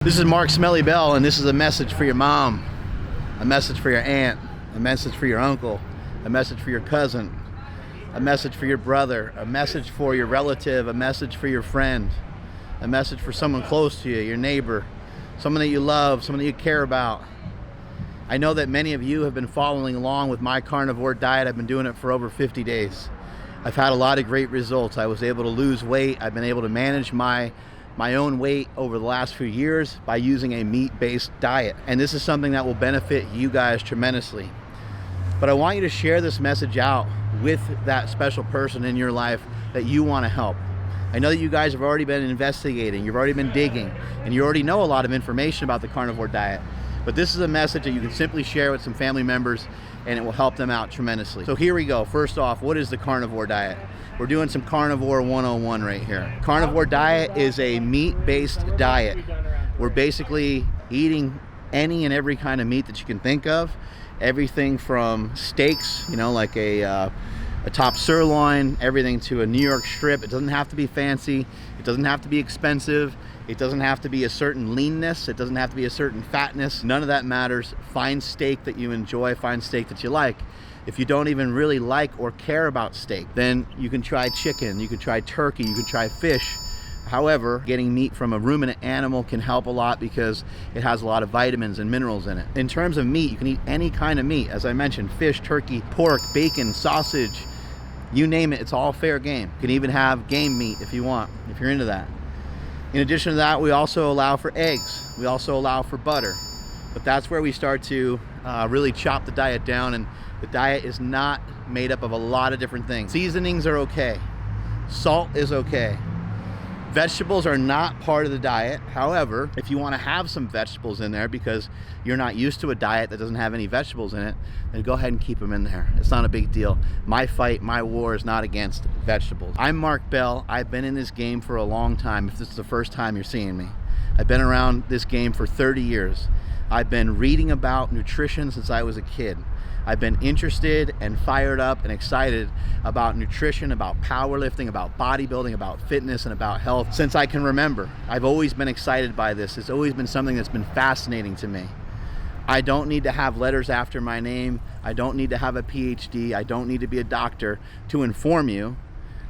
This is Mark Smelly Bell, and this is a message for your mom, a message for your aunt, a message for your uncle, a message for your cousin, a message for your brother, a message for your relative, a message for your friend, a message for someone close to you, your neighbor, someone that you love, someone that you care about. I know that many of you have been following along with my carnivore diet. I've been doing it for over 50 days. I've had a lot of great results. I was able to lose weight. I've been able to manage my own weight over the last few years by using a meat-based diet. And this is something that will benefit you guys tremendously. But I want you to share this message out with that special person in your life that you want to help. I know that you guys have already been investigating, you've already been digging, and you already know a lot of information about the carnivore diet. But this is a message that you can simply share with some family members, and it will help them out tremendously. So here we go. First off, what is the carnivore diet? We're doing some Carnivore 101 right here. Carnivore diet is a meat-based diet. We're basically eating any and every kind of meat that you can think of. Everything from steaks, you know, like a top sirloin, everything to a New York strip. It doesn't have to be fancy. It doesn't have to be expensive. It doesn't have to be a certain leanness. It doesn't have to be a certain fatness. None of that matters. Find steak that you enjoy. Find steak that you like. If you don't even really like or care about steak, then you can try chicken, you can try turkey, you can try fish. However, getting meat from a ruminant animal can help a lot because it has a lot of vitamins and minerals in it. In terms of meat, you can eat any kind of meat. As I mentioned, fish, turkey, pork, bacon, sausage, you name it, it's all fair game. You can even have game meat if you want, if you're into that. In addition to that, we also allow for eggs. We also allow for butter. But that's where we start to really chop the diet down, and the diet is not made up of a lot of different things. Seasonings are okay. Salt is okay. Vegetables are not part of the diet. However, if you want to have some vegetables in there because you're not used to a diet that doesn't have any vegetables in it, then go ahead and keep them in there. It's not a big deal. My fight, my war is not against vegetables. I'm Mark Bell. I've been in this game for a long time, if this is the first time you're seeing me. I've been around this game for 30 years. I've been reading about nutrition since I was a kid. I've been interested and fired up and excited about nutrition, about powerlifting, about bodybuilding, about fitness, and about health since I can remember. I've always been excited by this. It's always been something that's been fascinating to me. I don't need to have letters after my name. I don't need to have a PhD. I don't need to be a doctor to inform you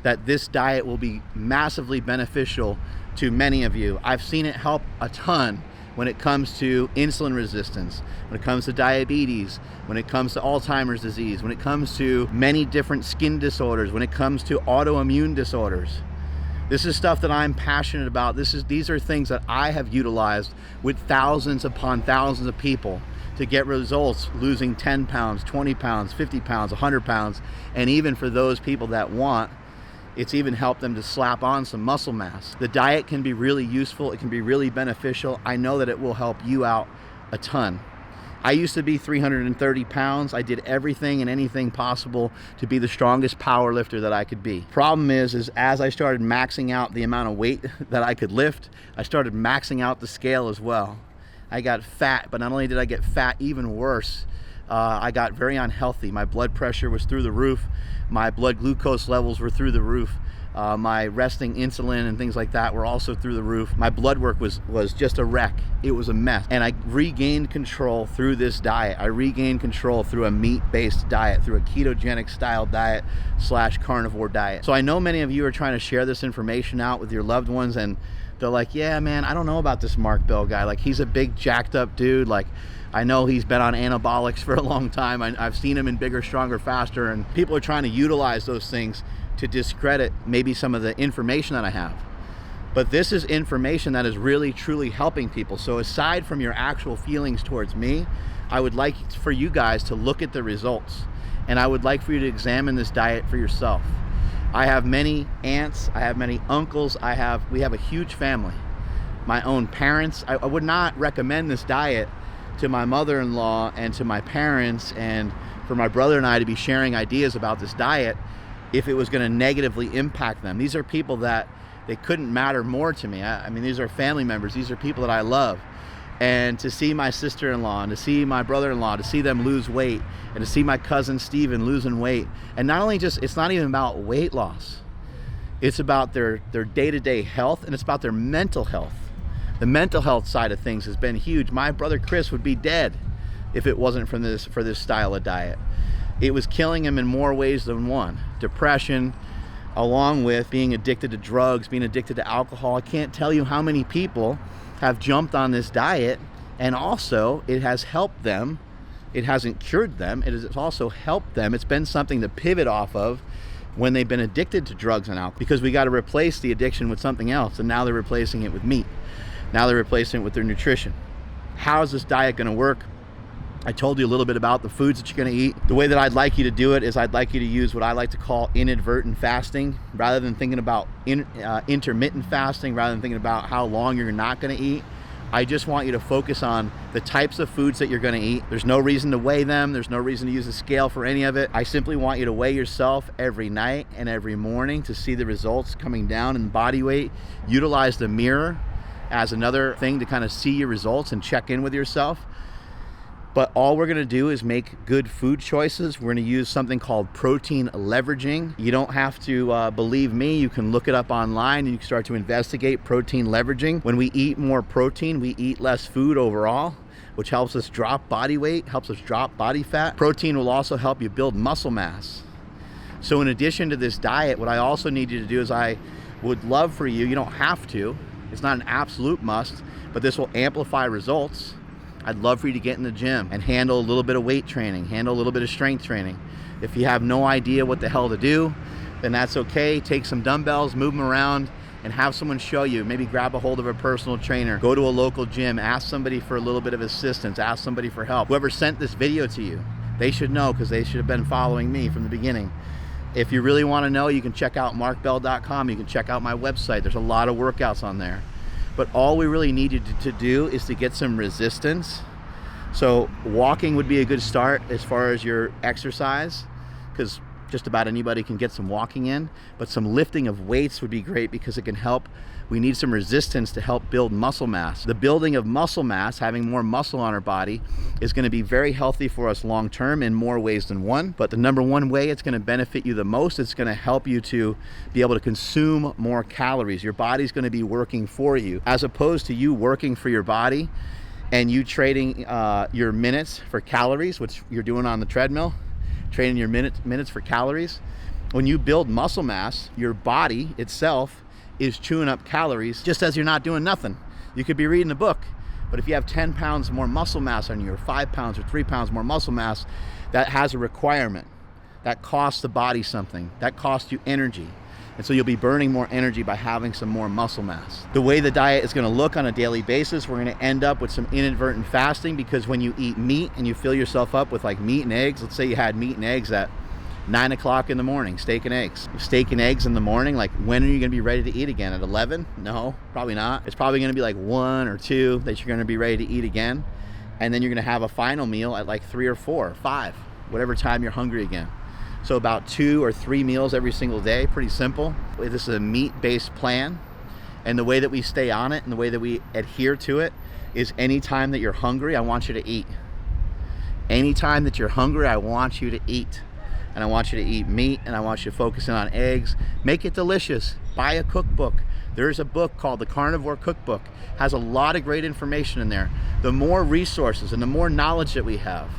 that this diet will be massively beneficial to many of you. I've seen it help a ton when it comes to insulin resistance, when it comes to diabetes, when it comes to Alzheimer's disease, when it comes to many different skin disorders, when it comes to autoimmune disorders. This is stuff that I'm passionate about. These are things that I have utilized with thousands upon thousands of people to get results, losing 10 pounds, 20 pounds, 50 pounds, 100 pounds, and even for those people that want, it's even helped them to slap on some muscle mass. The diet can be really useful. It can be really beneficial. I know that it will help you out a ton. I used to be 330 pounds. I did everything and anything possible to be the strongest power lifter that I could be. Problem is as I started maxing out the amount of weight that I could lift, I started maxing out the scale as well. I got fat, but not only did I get fat, even worse, I got very unhealthy. My blood pressure was through the roof. My blood glucose levels were through the roof. My resting insulin and things like that were also through the roof. My blood work was just a wreck. It was a mess. And I regained control through this diet. I regained control through a meat-based diet, through a ketogenic style diet / carnivore diet. So I know many of you are trying to share this information out with your loved ones, and they're like, yeah, man, I don't know about this Mark Bell guy. Like, he's a big jacked up dude. Like, I know he's been on anabolics for a long time. I've seen him in Bigger, Stronger, Faster, and people are trying to utilize those things to discredit maybe some of the information that I have. But this is information that is really, truly helping people. So aside from your actual feelings towards me, I would like for you guys to look at the results. And I would like for you to examine this diet for yourself. I have many aunts, I have many uncles, we have a huge family. My own parents. I would not recommend this diet to my mother-in-law and to my parents, and for my brother and I to be sharing ideas about this diet if it was going to negatively impact them. These are people that they couldn't matter more to me. I mean, these are family members. These are people that I love. And to see my sister-in-law and to see my brother-in-law, to see them lose weight, and to see my cousin Steven losing weight. And not only just, it's not even about weight loss. It's about their day-to-day health, and it's about their mental health. The mental health side of things has been huge. My brother Chris would be dead if it wasn't for this style of diet. It was killing him in more ways than one. Depression, along with being addicted to drugs, being addicted to alcohol. I can't tell you how many people have jumped on this diet, and also it has helped them. It hasn't cured them, it has also helped them. It's been something to pivot off of when they've been addicted to drugs and alcohol, because we got to replace the addiction with something else, and now they're replacing it with meat. Now they're replacing it with their nutrition. How is this diet going to work? I told you a little bit about the foods that you're going to eat. The way that I'd like you to do it is I'd like you to use what I like to call inadvertent fasting, rather than thinking about intermittent fasting, rather than thinking about how long you're not going to eat. I just want you to focus on the types of foods that you're going to eat. There's no reason to weigh them. There's no reason to use a scale for any of it. I simply want you to weigh yourself every night and every morning to see the results coming down in body weight. Utilize the mirror as another thing to kind of see your results and check in with yourself. But all we're going to do is make good food choices. We're going to use something called protein leveraging. You don't have to believe me. You can look it up online and you can start to investigate protein leveraging. When we eat more protein, we eat less food overall, which helps us drop body weight, helps us drop body fat. Protein will also help you build muscle mass. So in addition to this diet, what I also need you to do is I would love for you, you don't have to, it's not an absolute must, but this will amplify results. I'd love for you to get in the gym and handle a little bit of weight training, handle a little bit of strength training. If you have no idea what the hell to do, then that's okay. Take some dumbbells, move them around, and have someone show you. Maybe grab a hold of a personal trainer, go to a local gym, ask somebody for a little bit of assistance, ask somebody for help. Whoever sent this video to you, they should know, because they should have been following me from the beginning. If you really want to know, you can check out markbell.com. You can check out my website. There's a lot of workouts on there. But all we really need you to do is to get some resistance. So walking would be a good start as far as your exercise, because just about anybody can get some walking in. But some lifting of weights would be great, because it can help. We need some resistance to help build muscle mass. The building of muscle mass, having more muscle on our body, is going to be very healthy for us long term in more ways than one. But the number one way it's going to benefit you the most, it's going to help you to be able to consume more calories. Your body's going to be working for you, as opposed to you working for your body and you trading your minutes for calories, which you're doing on the treadmill, trading your minutes for calories. When you build muscle mass, your body itself is chewing up calories just as you're not doing nothing. You could be reading a book, but if you have 10 pounds more muscle mass on you, or 5 pounds or 3 pounds more muscle mass, that has a requirement. That costs the body something. That costs you energy. And so you'll be burning more energy by having some more muscle mass. The way the diet is going to look on a daily basis, we're going to end up with some inadvertent fasting, because when you eat meat and you fill yourself up with like meat and eggs, let's say you had meat and eggs at 9 o'clock in the morning, steak and eggs. Steak and eggs in the morning, like when are you going to be ready to eat again? At 11? No, probably not. It's probably going to be like 1 or 2 that you're going to be ready to eat again. And then you're going to have a final meal at like 3 or 4 or 5, whatever time you're hungry again. So about 2 or 3 meals every single day, pretty simple. This is a meat-based plan. And the way that we stay on it and the way that we adhere to it is anytime that you're hungry, I want you to eat. Anytime that you're hungry, I want you to eat. And I want you to eat meat, and I want you to focus in on eggs. Make it delicious. Buy a cookbook. There's a book called the Carnivore Cookbook. Has a lot of great information in there. The more resources and the more knowledge that we have,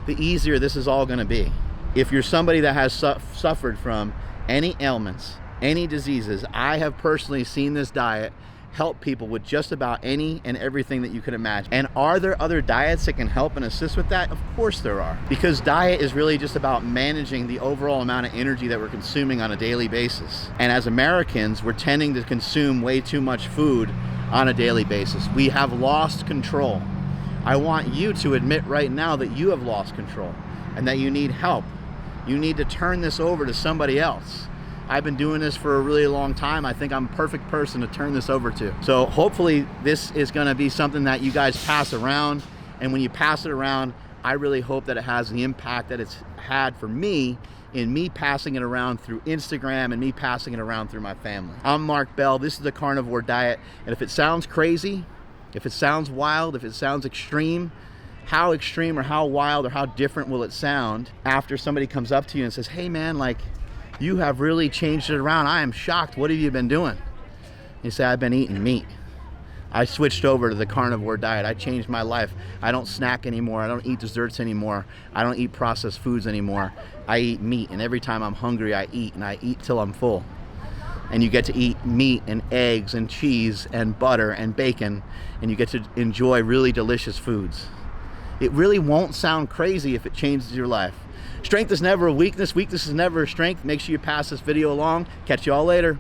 the easier this is all going to be. If you're somebody that has suffered from any ailments, any diseases, I have personally seen this diet help people with just about any and everything that you could imagine. And are there other diets that can help and assist with that? Of course there are. Because diet is really just about managing the overall amount of energy that we're consuming on a daily basis. And as Americans, we're tending to consume way too much food on a daily basis. We have lost control. I want you to admit right now that you have lost control and that you need help. You need to turn this over to somebody else. I've been doing this for a really long time. I think I'm a perfect person to turn this over to. So hopefully this is going to be something that you guys pass around. And when you pass it around, I really hope that it has the impact that it's had for me in me passing it around through Instagram and me passing it around through my family. I'm Mark Bell. This is the Carnivore Diet. And if it sounds crazy, if it sounds wild, if it sounds extreme, how extreme or how wild or how different will it sound after somebody comes up to you and says, hey man, like, you have really changed it around. I am shocked. What have you been doing? You say, I've been eating meat. I switched over to the carnivore diet. I changed my life. I don't snack anymore. I don't eat desserts anymore. I don't eat processed foods anymore. I eat meat, and every time I'm hungry, I eat, and I eat till I'm full. And you get to eat meat and eggs and cheese and butter and bacon, and you get to enjoy really delicious foods. It really won't sound crazy if it changes your life. Strength is never a weakness. Weakness is never a strength. Make sure you pass this video along. Catch you all later.